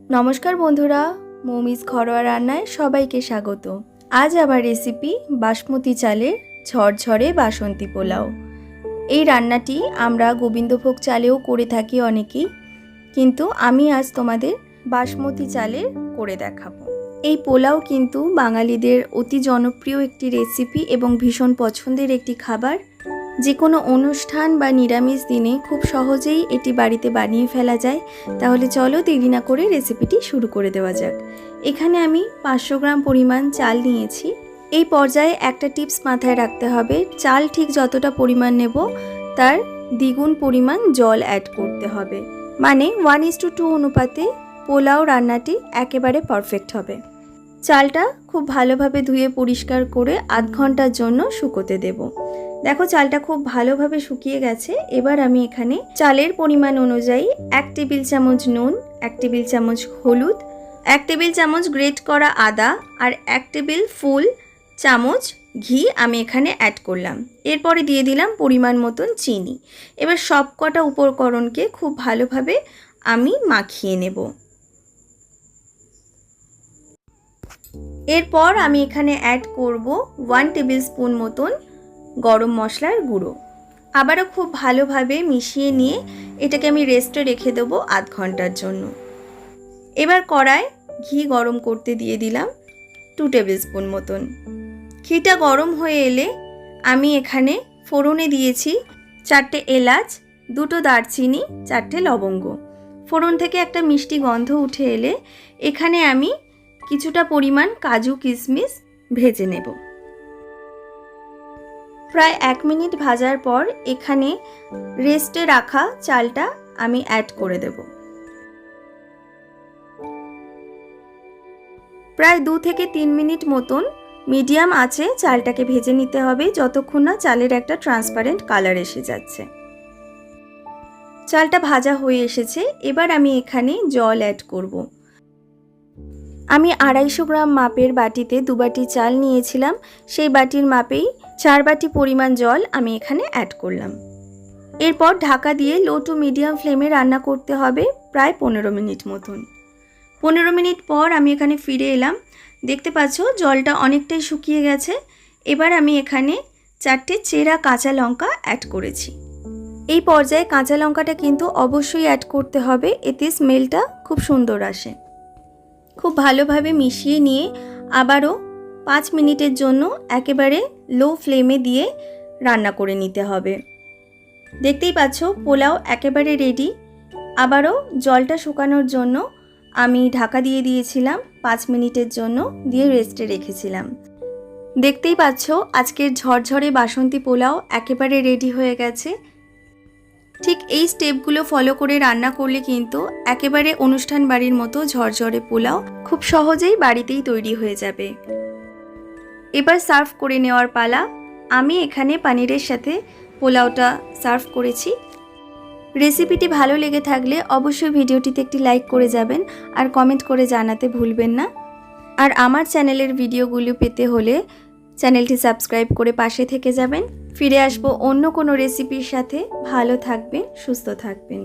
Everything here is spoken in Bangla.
নমস্কার বন্ধুরা, মৌমিস ঘরোয়া রান্নায় সবাইকে স্বাগত। আজ আবার রেসিপি বাসমতি চালের ঝরঝরে বাসন্তী পোলাও। এই রান্নাটি আমরা গোবিন্দভোগ চালেও করে থাকি অনেকেই, কিন্তু আমি আজ তোমাদের বাসমতি চালের করে দেখাবো। এই পোলাও কিন্তু বাঙালিদের অতি জনপ্রিয় একটি রেসিপি এবং ভীষণ পছন্দের একটি খাবার। যে কোনো অনুষ্ঠান বা নিরামিষ দিনে খুব সহজেই এটি বাড়িতে বানিয়ে ফেলা যায়। তাহলে চলো দেরি না করে রেসিপিটি শুরু করে দেওয়া যাক। এখানে আমি 500 গ্রাম পরিমাণ চাল নিয়েছি। এই পর্যায়ে একটা টিপস মাথায় রাখতে হবে, চাল ঠিক যতটা পরিমাণ নেব তার দ্বিগুণ পরিমাণ জল অ্যাড করতে হবে, মানে 1:2 অনুপাতে পোলাও রান্নাটি একেবারে পারফেক্ট হবে। চালটা খুব ভালোভাবে ধুয়ে পরিষ্কার করে আধ ঘন্টার জন্য শুকোতে দেব। দেখো চালটা খুব ভালোভাবে শুকিয়ে গেছে। এবার আমি এখানে চালের পরিমাণ অনুযায়ী 1 টেবিল চামচ নুন, 1 টেবিল চামচ হলুদ, 1 টেবিল চামচ গ্রেট করা আদা আর 1 টেবিল ফুল চামচ ঘি আমি এখানে অ্যাড করলাম। এরপরে দিয়ে দিলাম পরিমাণ মতন চিনি। এবার সব কটা উপকরণকে খুব ভালোভাবে আমি মাখিয়ে নেব। এরপর আমি এখানে অ্যাড করব 1 টেবিল স্পুন মতন গরম মশলার গুঁড়ো। আবারও খুব ভালোভাবে মিশিয়ে নিয়ে এটাকে আমি রেস্টে রেখে দেবো আধ ঘন্টার জন্য। এবার কড়ায় ঘি গরম করতে দিয়ে দিলাম 2 টেবিল স্পুন মতন। ঘিটা গরম হয়ে এলে আমি এখানে ফোড়নে দিয়েছি 4টে এলাচ, 2টো দারচিনি, 4টে লবঙ্গ। ফোড়ন থেকে একটা মিষ্টি গন্ধ উঠে এলে এখানে আমি কিছুটা পরিমাণ কাজু কিশমিশ ভেজে নেব। প্রায় 1 মিনিট ভাজার পর এখানে রেস্টে রাখা চালটা আমি অ্যাড করে দেব। প্রায় 2 থেকে 3 মিনিট মতন মিডিয়াম আঁচে চালটাকে ভেজে নিতে হবে, যতক্ষণ না চালের একটা ট্রান্সপারেন্ট কালার এসে যাচ্ছে। চালটা ভাজা হয়ে এসেছে। এবার আমি এখানে জল অ্যাড করব। আমি 250 গ্রাম মাপের বাটিতে 2 বাটি চাল নিয়েছিলাম, সেই বাটির মাপেই 4 বাটি পরিমাণ জল আমি এখানে অ্যাড করলাম। এরপর ঢাকা দিয়ে লো টু মিডিয়াম ফ্লেমে রান্না করতে হবে প্রায় 15 মিনিট মতন। 15 মিনিট পর আমি এখানে ফিরে এলাম। দেখতে পাচ্ছ জলটা অনেকটাই শুকিয়ে গেছে। এবার আমি এখানে 4টে চেরা কাঁচা লঙ্কা অ্যাড করেছি। এই পর্যায়ে কাঁচা লঙ্কাটা কিন্তু অবশ্যই অ্যাড করতে হবে, এতে স্মেলটা খুব সুন্দর আসে। খুব ভালোভাবে মিশিয়ে নিয়ে আবারও 5 মিনিটের জন্য একেবারে লো ফ্লেমে দিয়ে রান্না করে নিতে হবে। দেখতেই পাচ্ছ পোলাও একেবারে রেডি। আবারও জলটা শুকানোর জন্য আমি ঢাকা দিয়ে দিয়েছিলাম 5 মিনিটের জন্য, দিয়ে রেস্টে রেখেছিলাম। দেখতেই পাচ্ছ আজকের ঝরঝরে বাসন্তী পোলাও একেবারে রেডি হয়ে গেছে। ঠিক এই স্টেপগুলো ফলো করে রান্না করলে কিন্তু একেবারে অনুষ্ঠান বাড়ির মতো ঝরঝরে পোলাও খুব সহজেই বাড়িতেই তৈরি হয়ে যাবে। এবার সার্ভ করে নেওয়ার পালা। আমি এখানে পনিরের সাথে পোলাওটা সার্ভ করেছি। রেসিপিটি ভালো লেগে থাকলে অবশ্যই ভিডিওটিতে একটি লাইক করে যাবেন আর কমেন্ট করে জানাতে ভুলবেন না। আর আমার চ্যানেলের ভিডিওগুলো পেতে হলে চ্যানেলটি সাবস্ক্রাইব করে পাশে থেকে যাবেন। ফিরে আসবো অন্য কোনো রেসিপির সাথে। ভালো থাকবেন, সুস্থ থাকবেন।